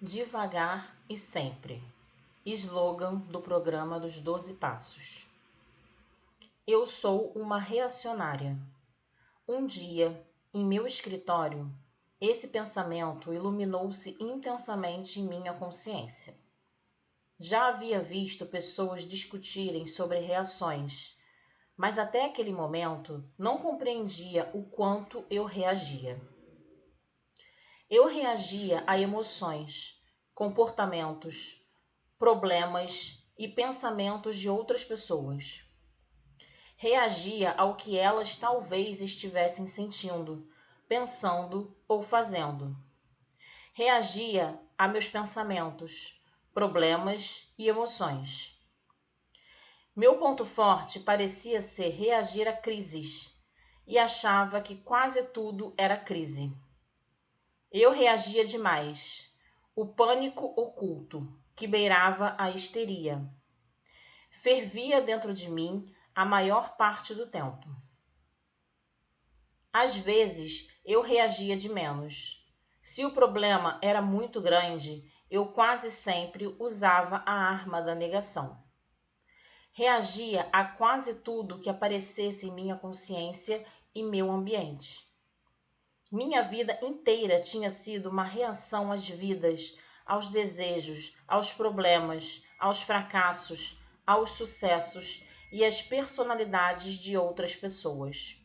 Devagar e sempre. Slogan do programa dos 12 Passos. Eu sou uma reacionária. Um dia, em meu escritório, esse pensamento iluminou-se intensamente em minha consciência. Já havia visto pessoas discutirem sobre reações, mas até aquele momento não compreendia o quanto eu reagia. Eu reagia a emoções, comportamentos, problemas e pensamentos de outras pessoas. Reagia ao que elas talvez estivessem sentindo, pensando ou fazendo. Reagia a meus pensamentos, problemas e emoções. Meu ponto forte parecia ser reagir a crises e achava que quase tudo era crise. Eu reagia demais. O pânico oculto, que beirava a histeria. Fervia dentro de mim a maior parte do tempo. Às vezes, eu reagia de menos. Se o problema era muito grande, eu quase sempre usava a arma da negação. Reagia a quase tudo que aparecesse em minha consciência e meu ambiente. Minha vida inteira tinha sido uma reação às vidas, aos desejos, aos problemas, aos fracassos, aos sucessos e às personalidades de outras pessoas.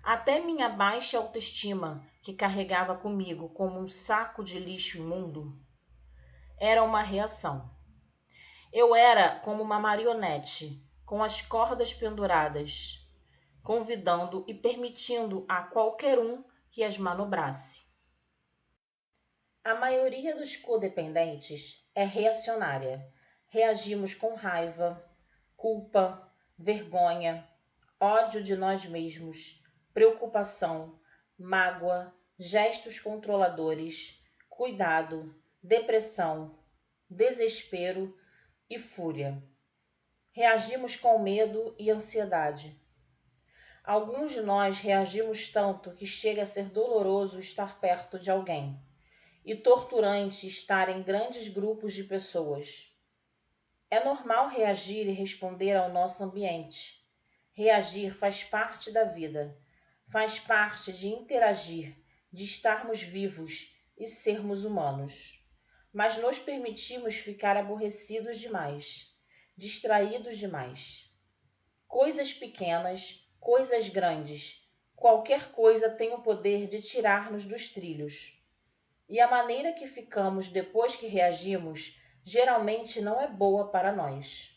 Até minha baixa autoestima, que carregava comigo como um saco de lixo imundo, era uma reação. Eu era como uma marionete, com as cordas penduradas, convidando e permitindo a qualquer um que as manobrasse. A maioria dos codependentes é reacionária. Reagimos com raiva, culpa, vergonha, ódio de nós mesmos, preocupação, mágoa, gestos controladores, cuidado, depressão, desespero e fúria. Reagimos com medo e ansiedade. Alguns de nós reagimos tanto que chega a ser doloroso estar perto de alguém e torturante estar em grandes grupos de pessoas. É normal reagir e responder ao nosso ambiente. Reagir faz parte da vida, faz parte de interagir, de estarmos vivos e sermos humanos. Mas nos permitimos ficar aborrecidos demais, distraídos demais. Coisas pequenas, coisas grandes, qualquer coisa tem o poder de tirar-nos dos trilhos. E a maneira que ficamos depois que reagimos geralmente não é boa para nós.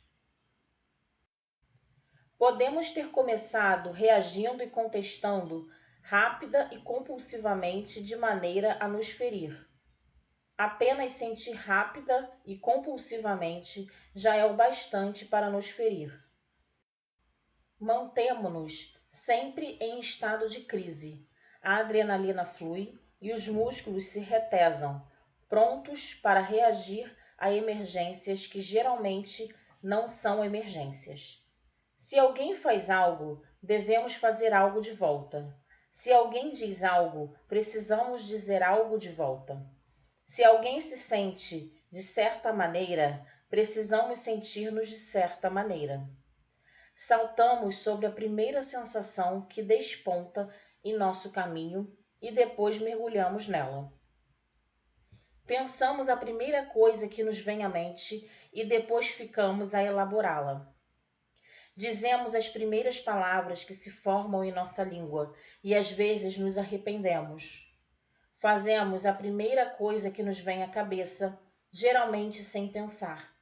Podemos ter começado reagindo e contestando rápida e compulsivamente de maneira a nos ferir. Apenas sentir rápida e compulsivamente já é o bastante para nos ferir. Mantemo-nos sempre em estado de crise. A adrenalina flui e os músculos se retesam, prontos para reagir a emergências que geralmente não são emergências. Se alguém faz algo, devemos fazer algo de volta. Se alguém diz algo, precisamos dizer algo de volta. Se alguém se sente de certa maneira, precisamos sentir-nos de certa maneira. Saltamos sobre a primeira sensação que desponta em nosso caminho e depois mergulhamos nela. Pensamos a primeira coisa que nos vem à mente e depois ficamos a elaborá-la. Dizemos as primeiras palavras que se formam em nossa língua e às vezes nos arrependemos. Fazemos a primeira coisa que nos vem à cabeça, geralmente sem pensar.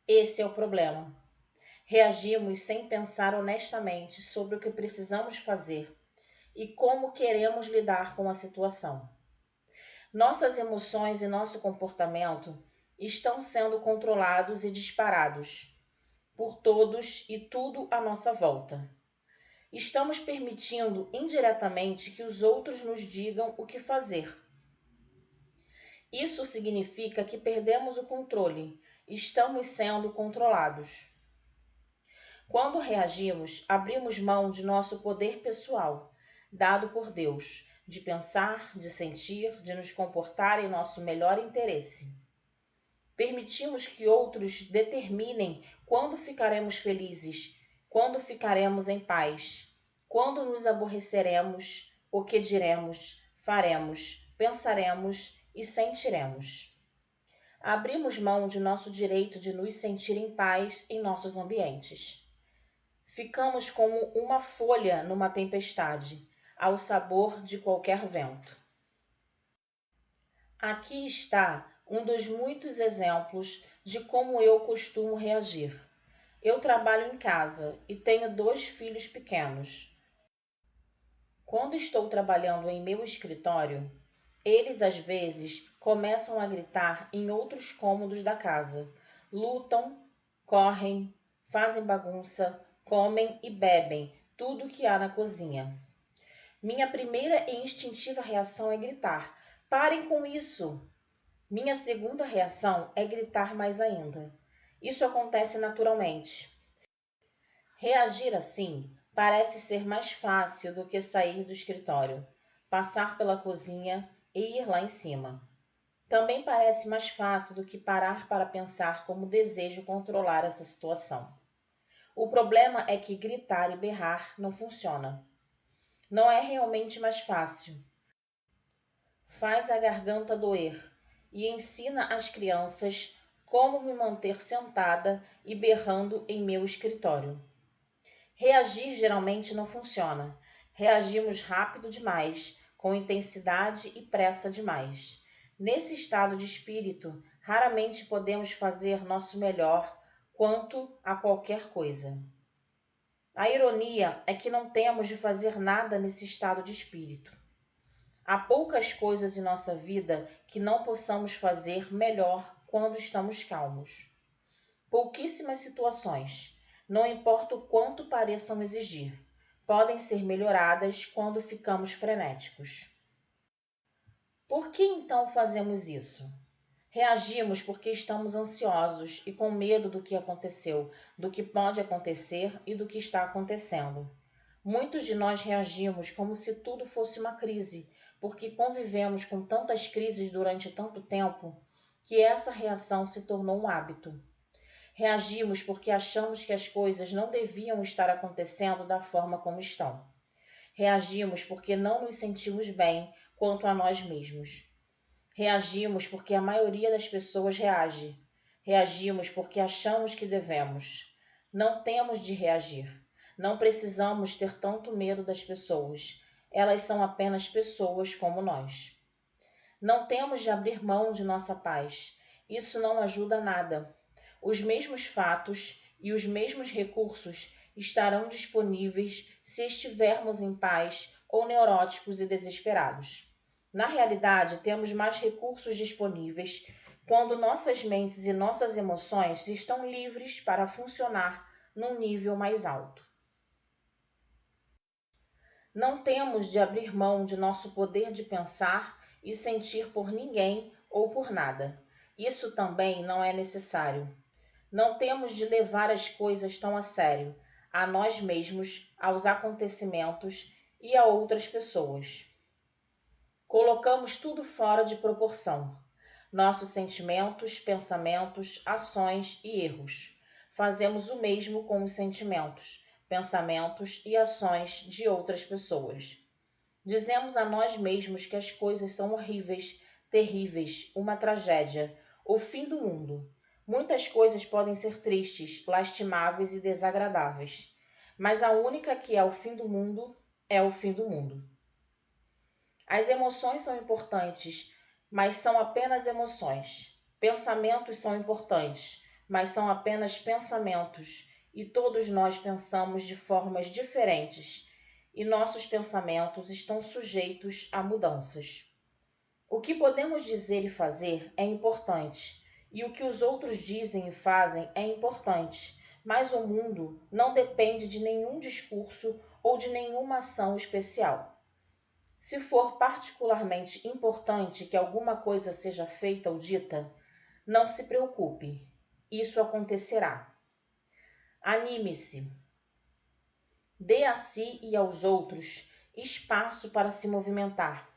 Esse é o problema. Reagimos sem pensar honestamente sobre o que precisamos fazer e como queremos lidar com a situação. Nossas emoções e nosso comportamento estão sendo controlados e disparados por todos e tudo à nossa volta. Estamos permitindo indiretamente que os outros nos digam o que fazer. Isso significa que perdemos o controle, estamos sendo controlados. Quando reagimos, abrimos mão de nosso poder pessoal, dado por Deus, de pensar, de sentir, de nos comportar em nosso melhor interesse. Permitimos que outros determinem quando ficaremos felizes, quando ficaremos em paz, quando nos aborreceremos, o que diremos, faremos, pensaremos e sentiremos. Abrimos mão de nosso direito de nos sentir em paz em nossos ambientes. Ficamos como uma folha numa tempestade, ao sabor de qualquer vento. Aqui está um dos muitos exemplos de como eu costumo reagir. Eu trabalho em casa e tenho 2 filhos pequenos. Quando estou trabalhando em meu escritório, eles às vezes começam a gritar em outros cômodos da casa. Lutam, correm, fazem bagunça, comem e bebem tudo que há na cozinha. Minha primeira e instintiva reação é gritar: "Parem com isso!" Minha segunda reação é gritar mais ainda. Isso acontece naturalmente. Reagir assim parece ser mais fácil do que sair do escritório, passar pela cozinha e ir lá em cima. Também parece mais fácil do que parar para pensar como desejo controlar essa situação. O problema é que gritar e berrar não funciona. Não é realmente mais fácil. Faz a garganta doer e ensina às crianças como me manter sentada e berrando em meu escritório. Reagir geralmente não funciona. Reagimos rápido demais, com intensidade e pressa demais. Nesse estado de espírito, raramente podemos fazer nosso melhor quanto a qualquer coisa. A ironia é que não temos de fazer nada nesse estado de espírito. Há poucas coisas em nossa vida que não possamos fazer melhor quando estamos calmos. Pouquíssimas situações, não importa o quanto pareçam exigir, podem ser melhoradas quando ficamos frenéticos. Por que então fazemos isso? Reagimos porque estamos ansiosos e com medo do que aconteceu, do que pode acontecer e do que está acontecendo. Muitos de nós reagimos como se tudo fosse uma crise, porque convivemos com tantas crises durante tanto tempo que essa reação se tornou um hábito. Reagimos porque achamos que as coisas não deviam estar acontecendo da forma como estão. Reagimos porque não nos sentimos bem quanto a nós mesmos. Reagimos porque a maioria das pessoas reage. Reagimos porque achamos que devemos. Não temos de reagir. Não precisamos ter tanto medo das pessoas. Elas são apenas pessoas como nós. Não temos de abrir mão de nossa paz. Isso não ajuda a nada. Os mesmos fatos e os mesmos recursos estarão disponíveis se estivermos em paz ou neuróticos e desesperados. Na realidade, temos mais recursos disponíveis quando nossas mentes e nossas emoções estão livres para funcionar num nível mais alto. Não temos de abrir mão de nosso poder de pensar e sentir por ninguém ou por nada. Isso também não é necessário. Não temos de levar as coisas tão a sério, a nós mesmos, aos acontecimentos e a outras pessoas. Colocamos tudo fora de proporção. Nossos sentimentos, pensamentos, ações e erros. Fazemos o mesmo com os sentimentos, pensamentos e ações de outras pessoas. Dizemos a nós mesmos que as coisas são horríveis, terríveis, uma tragédia, o fim do mundo. Muitas coisas podem ser tristes, lastimáveis e desagradáveis, mas a única que é o fim do mundo é o fim do mundo. As emoções são importantes, mas são apenas emoções. Pensamentos são importantes, mas são apenas pensamentos, e todos nós pensamos de formas diferentes, e nossos pensamentos estão sujeitos a mudanças. O que podemos dizer e fazer é importante, e o que os outros dizem e fazem é importante, mas o mundo não depende de nenhum discurso ou de nenhuma ação especial. Se for particularmente importante que alguma coisa seja feita ou dita, não se preocupe, isso acontecerá. Anime-se. Dê a si e aos outros espaço para se movimentar,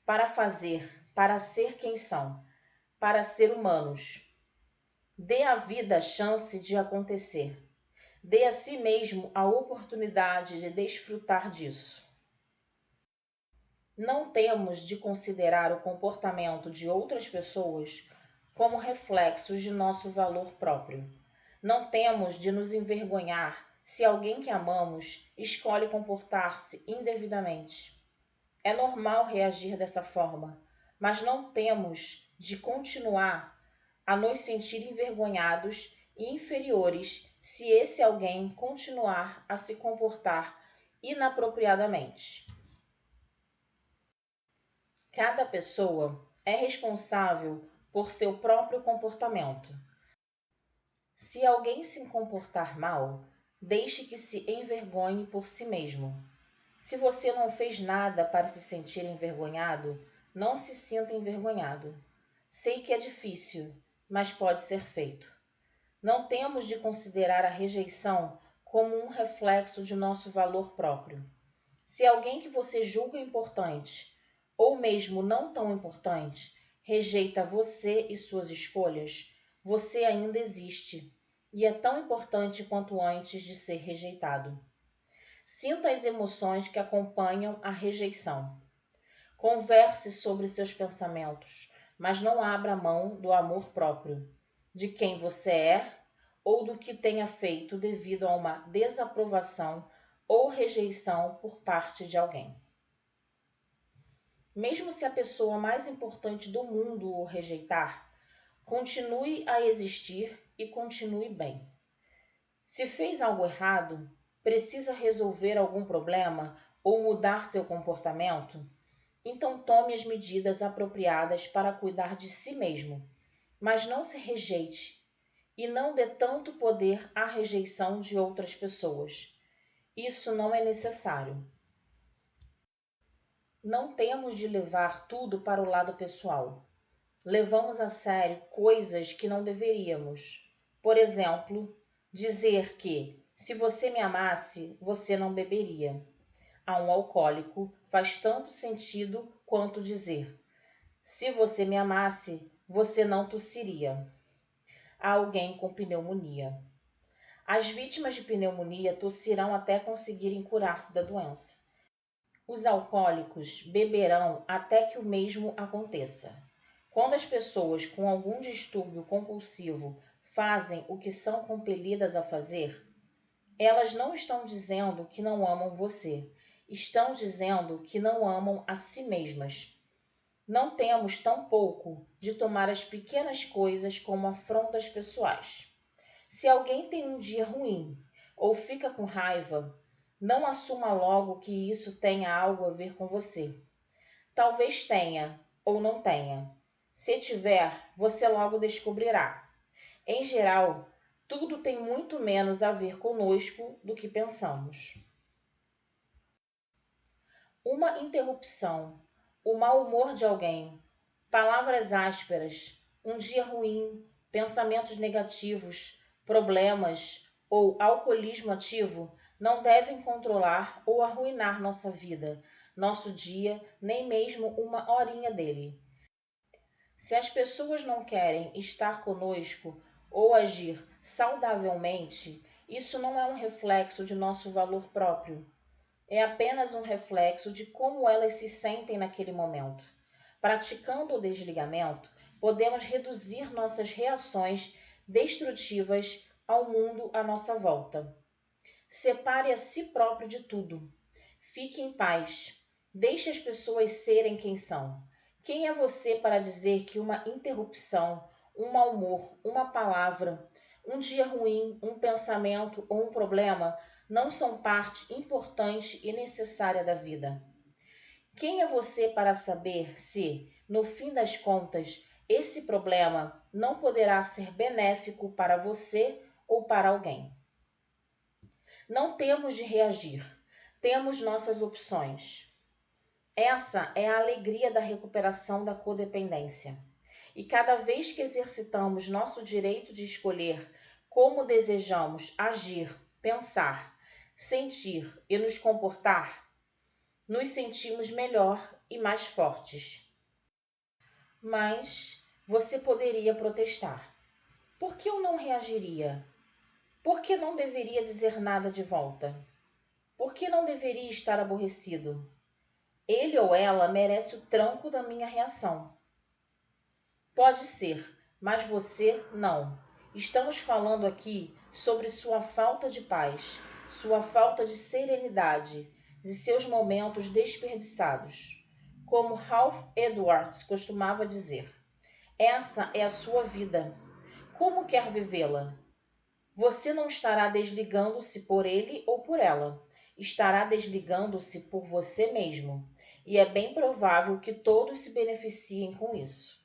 para fazer, para ser quem são, para ser humanos. Dê à vida a chance de acontecer. Dê a si mesmo a oportunidade de desfrutar disso. Não temos de considerar o comportamento de outras pessoas como reflexos de nosso valor próprio. Não temos de nos envergonhar se alguém que amamos escolhe comportar-se indevidamente. É normal reagir dessa forma, mas não temos de continuar a nos sentir envergonhados e inferiores se esse alguém continuar a se comportar inapropriadamente. Cada pessoa é responsável por seu próprio comportamento. Se alguém se comportar mal, deixe que se envergonhe por si mesmo. Se você não fez nada para se sentir envergonhado, não se sinta envergonhado. Sei que é difícil, mas pode ser feito. Não temos de considerar a rejeição como um reflexo de nosso valor próprio. Se alguém que você julga importante, ou mesmo não tão importante, rejeita você e suas escolhas, você ainda existe e é tão importante quanto antes de ser rejeitado. Sinta as emoções que acompanham a rejeição. Converse sobre seus pensamentos, mas não abra mão do amor próprio, de quem você é ou do que tenha feito devido a uma desaprovação ou rejeição por parte de alguém. Mesmo se a pessoa mais importante do mundo o rejeitar, continue a existir e continue bem. Se fez algo errado, precisa resolver algum problema ou mudar seu comportamento, então tome as medidas apropriadas para cuidar de si mesmo, mas não se rejeite e não dê tanto poder à rejeição de outras pessoas. Isso não é necessário. Não temos de levar tudo para o lado pessoal. Levamos a sério coisas que não deveríamos. Por exemplo, dizer que, se você me amasse, você não beberia. A um alcoólico faz tanto sentido quanto dizer: se você me amasse, você não tossiria. A alguém com pneumonia. As vítimas de pneumonia tossirão até conseguirem curar-se da doença. Os alcoólicos beberão até que o mesmo aconteça. Quando as pessoas com algum distúrbio compulsivo fazem o que são compelidas a fazer, elas não estão dizendo que não amam você, estão dizendo que não amam a si mesmas. Não temos tampouco de tomar as pequenas coisas como afrontas pessoais. Se alguém tem um dia ruim ou fica com raiva, não assuma logo que isso tenha algo a ver com você. Talvez tenha ou não tenha. Se tiver, você logo descobrirá. Em geral, tudo tem muito menos a ver conosco do que pensamos. Uma interrupção, o mau humor de alguém, palavras ásperas, um dia ruim, pensamentos negativos, problemas ou alcoolismo ativo não devem controlar ou arruinar nossa vida, nosso dia, nem mesmo uma horinha dele. Se as pessoas não querem estar conosco ou agir saudavelmente, isso não é um reflexo de nosso valor próprio. É apenas um reflexo de como elas se sentem naquele momento. Praticando o desligamento, podemos reduzir nossas reações destrutivas ao mundo à nossa volta. Separe a si próprio de tudo. Fique em paz. Deixe as pessoas serem quem são. Quem é você para dizer que uma interrupção, um mau humor, uma palavra, um dia ruim, um pensamento ou um problema não são parte importante e necessária da vida? Quem é você para saber se, no fim das contas, esse problema não poderá ser benéfico para você ou para alguém? Não temos de reagir, temos nossas opções. Essa é a alegria da recuperação da codependência. E cada vez que exercitamos nosso direito de escolher como desejamos agir, pensar, sentir e nos comportar, nos sentimos melhor e mais fortes. Mas você poderia protestar. Por que eu não reagiria? Por que não deveria dizer nada de volta? Por que não deveria estar aborrecido? Ele ou ela merece o tranco da minha reação. Pode ser, mas você não. Estamos falando aqui sobre sua falta de paz, sua falta de serenidade, de seus momentos desperdiçados. Como Ralph Edwards costumava dizer, essa é a sua vida. Como quer vivê-la? Você não estará desligando-se por ele ou por ela. Estará desligando-se por você mesmo. E é bem provável que todos se beneficiem com isso.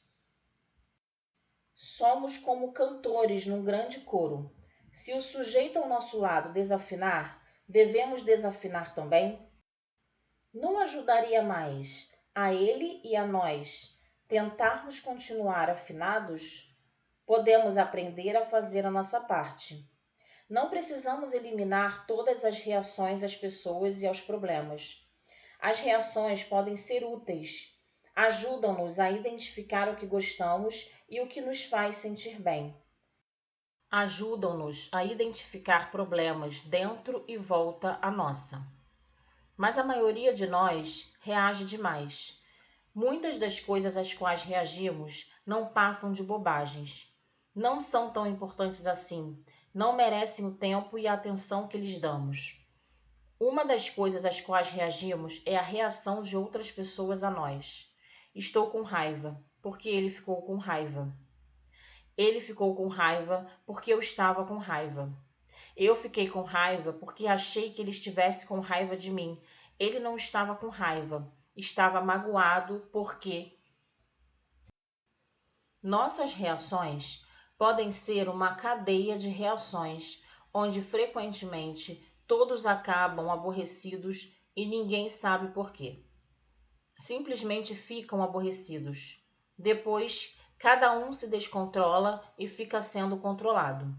Somos como cantores num grande coro. Se o sujeito ao nosso lado desafinar, devemos desafinar também? Não ajudaria mais a ele e a nós tentarmos continuar afinados? Podemos aprender a fazer a nossa parte. Não precisamos eliminar todas as reações às pessoas e aos problemas. As reações podem ser úteis. Ajudam-nos a identificar o que gostamos e o que nos faz sentir bem. Ajudam-nos a identificar problemas dentro e volta à nossa. Mas a maioria de nós reage demais. Muitas das coisas às quais reagimos não passam de bobagens. Não são tão importantes assim, não merecem o tempo e a atenção que lhes damos. Uma das coisas às quais reagimos é a reação de outras pessoas a nós. Estou com raiva, porque ele ficou com raiva. Ele ficou com raiva porque eu estava com raiva. Eu fiquei com raiva porque achei que ele estivesse com raiva de mim. Ele não estava com raiva, estava magoado porque nossas reações podem ser uma cadeia de reações, onde frequentemente todos acabam aborrecidos e ninguém sabe por quê. Simplesmente ficam aborrecidos. Depois, cada um se descontrola e fica sendo controlado.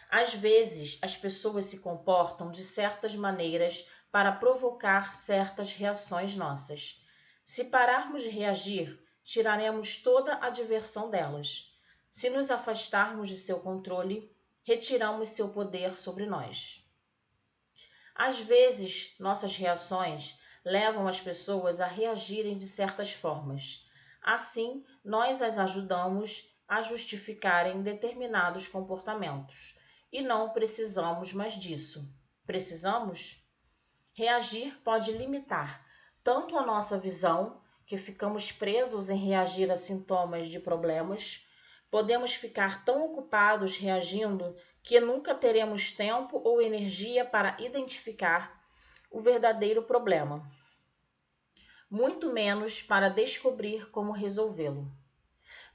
Às vezes, as pessoas se comportam de certas maneiras para provocar certas reações nossas. Se pararmos de reagir, tiraremos toda a diversão delas. Se nos afastarmos de seu controle, retiramos seu poder sobre nós. Às vezes, nossas reações levam as pessoas a reagirem de certas formas. Assim, nós as ajudamos a justificarem determinados comportamentos. E não precisamos mais disso. Precisamos? Reagir pode limitar tanto a nossa visão, que ficamos presos em reagir a sintomas de problemas, podemos ficar tão ocupados reagindo que nunca teremos tempo ou energia para identificar o verdadeiro problema, muito menos para descobrir como resolvê-lo.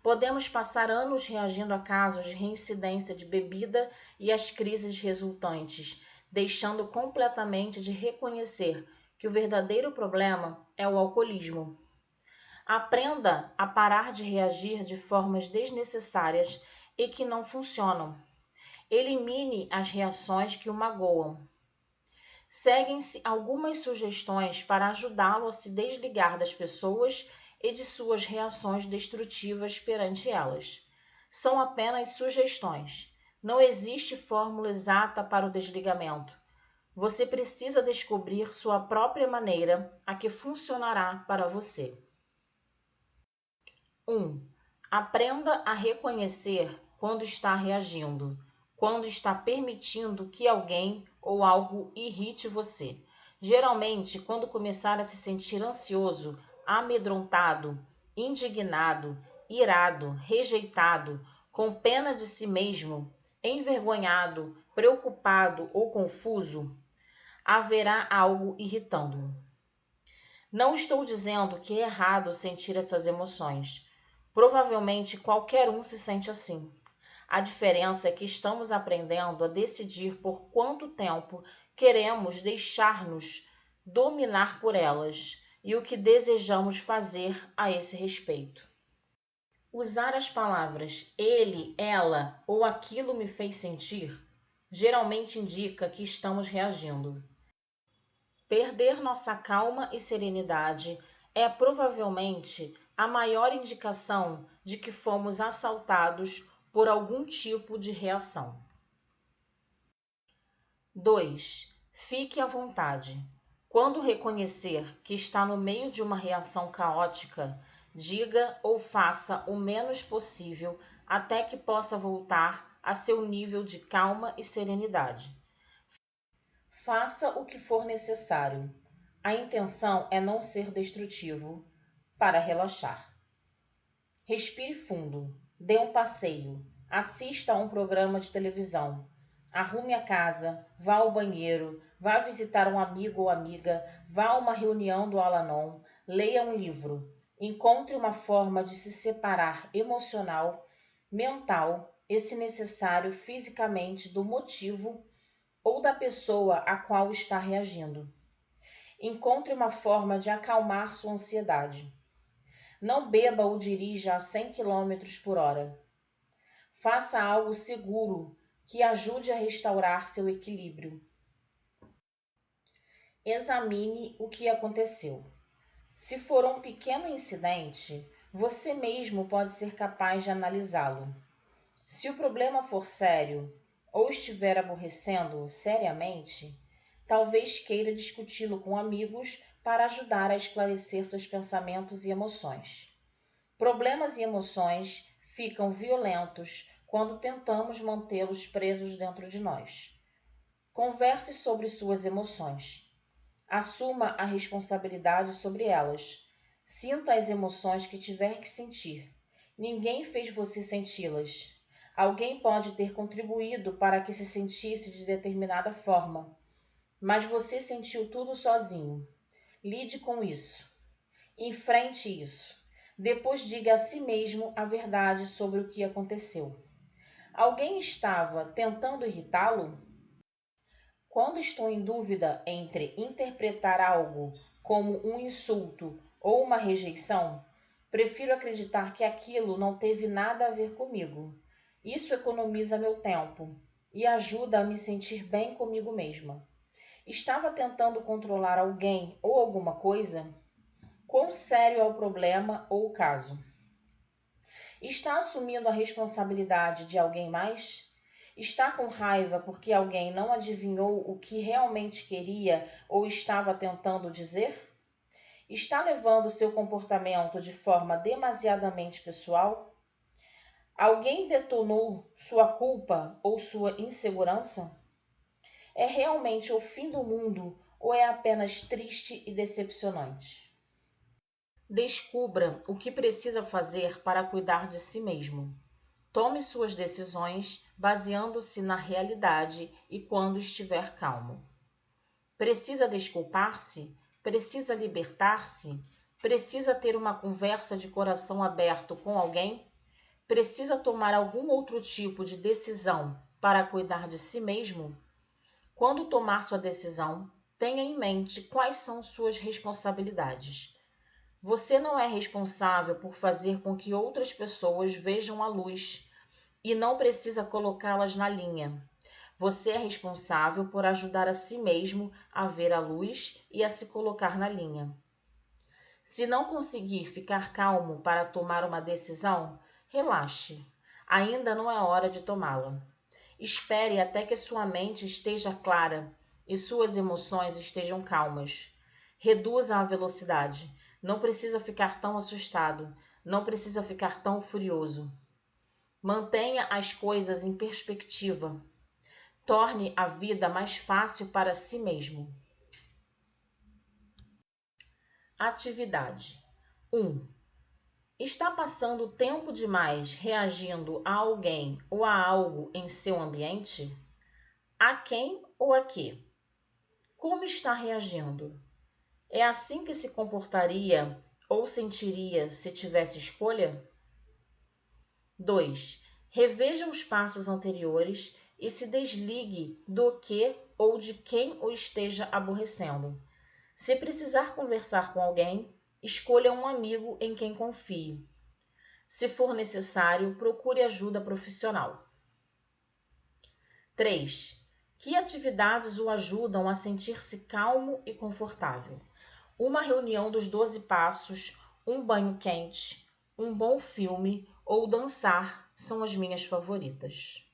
Podemos passar anos reagindo a casos de reincidência de bebida e as crises resultantes, deixando completamente de reconhecer que o verdadeiro problema é o alcoolismo. Aprenda a parar de reagir de formas desnecessárias e que não funcionam. Elimine as reações que o magoam. Seguem-se algumas sugestões para ajudá-lo a se desligar das pessoas e de suas reações destrutivas perante elas. São apenas sugestões. Não existe fórmula exata para o desligamento. Você precisa descobrir sua própria maneira a que funcionará para você. 1. Aprenda a reconhecer quando está reagindo, quando está permitindo que alguém ou algo irrite você. Geralmente, quando começar a se sentir ansioso, amedrontado, indignado, irado, rejeitado, com pena de si mesmo, envergonhado, preocupado ou confuso, haverá algo irritando-o. Não estou dizendo que é errado sentir essas emoções. Provavelmente qualquer um se sente assim. A diferença é que estamos aprendendo a decidir por quanto tempo queremos deixar-nos dominar por elas e o que desejamos fazer a esse respeito. Usar as palavras ele, ela ou aquilo me fez sentir geralmente indica que estamos reagindo. Perder nossa calma e serenidade é provavelmente a maior indicação de que fomos assaltados por algum tipo de reação. 2. Fique à vontade. Quando reconhecer que está no meio de uma reação caótica, diga ou faça o menos possível até que possa voltar a seu nível de calma e serenidade. Faça o que for necessário. A intenção é não ser destrutivo, para relaxar. Respire fundo, dê um passeio, assista a um programa de televisão, arrume a casa, vá ao banheiro, vá visitar um amigo ou amiga, vá a uma reunião do Al-Anon, leia um livro. Encontre uma forma de se separar emocional, mental e, se necessário, fisicamente do motivo ou da pessoa a qual está reagindo. Encontre uma forma de acalmar sua ansiedade. Não beba ou dirija a 100 km por hora. Faça algo seguro que ajude a restaurar seu equilíbrio. Examine o que aconteceu. Se for um pequeno incidente, você mesmo pode ser capaz de analisá-lo. Se o problema for sério ou estiver aborrecendo seriamente, talvez queira discuti-lo com amigos para ajudar a esclarecer seus pensamentos e emoções. Problemas e emoções ficam violentos quando tentamos mantê-los presos dentro de nós. Converse sobre suas emoções. Assuma a responsabilidade sobre elas. Sinta as emoções que tiver que sentir. Ninguém fez você senti-las. Alguém pode ter contribuído para que se sentisse de determinada forma, mas você sentiu tudo sozinho. Lide com isso. Enfrente isso. Depois diga a si mesmo a verdade sobre o que aconteceu. Alguém estava tentando irritá-lo? Quando estou em dúvida entre interpretar algo como um insulto ou uma rejeição, prefiro acreditar que aquilo não teve nada a ver comigo. Isso economiza meu tempo e ajuda a me sentir bem comigo mesma. Estava tentando controlar alguém ou alguma coisa? Quão sério é o problema ou o caso? Está assumindo a responsabilidade de alguém mais? Está com raiva porque alguém não adivinhou o que realmente queria ou estava tentando dizer? Está levando seu comportamento de forma demasiadamente pessoal? Alguém detonou sua culpa ou sua insegurança? É realmente o fim do mundo ou é apenas triste e decepcionante? Descubra o que precisa fazer para cuidar de si mesmo. Tome suas decisões baseando-se na realidade e quando estiver calmo. Precisa desculpar-se? Precisa libertar-se? Precisa ter uma conversa de coração aberto com alguém? Precisa tomar algum outro tipo de decisão para cuidar de si mesmo? Quando tomar sua decisão, tenha em mente quais são suas responsabilidades. Você não é responsável por fazer com que outras pessoas vejam a luz e não precisa colocá-las na linha. Você é responsável por ajudar a si mesmo a ver a luz e a se colocar na linha. Se não conseguir ficar calmo para tomar uma decisão, relaxe. Ainda não é hora de tomá-la. Espere até que sua mente esteja clara e suas emoções estejam calmas. Reduza a velocidade. Não precisa ficar tão assustado. Não precisa ficar tão furioso. Mantenha as coisas em perspectiva. Torne a vida mais fácil para si mesmo. Atividade 1. Está passando tempo demais reagindo a alguém ou a algo em seu ambiente? A quem ou a quê? Como está reagindo? É assim que se comportaria ou sentiria se tivesse escolha? 2. Reveja os passos anteriores e se desligue do que ou de quem o esteja aborrecendo. Se precisar conversar com alguém, escolha um amigo em quem confie. Se for necessário, procure ajuda profissional. 3. Que atividades o ajudam a sentir-se calmo e confortável? Uma reunião dos 12 passos, um banho quente, um bom filme ou dançar são as minhas favoritas.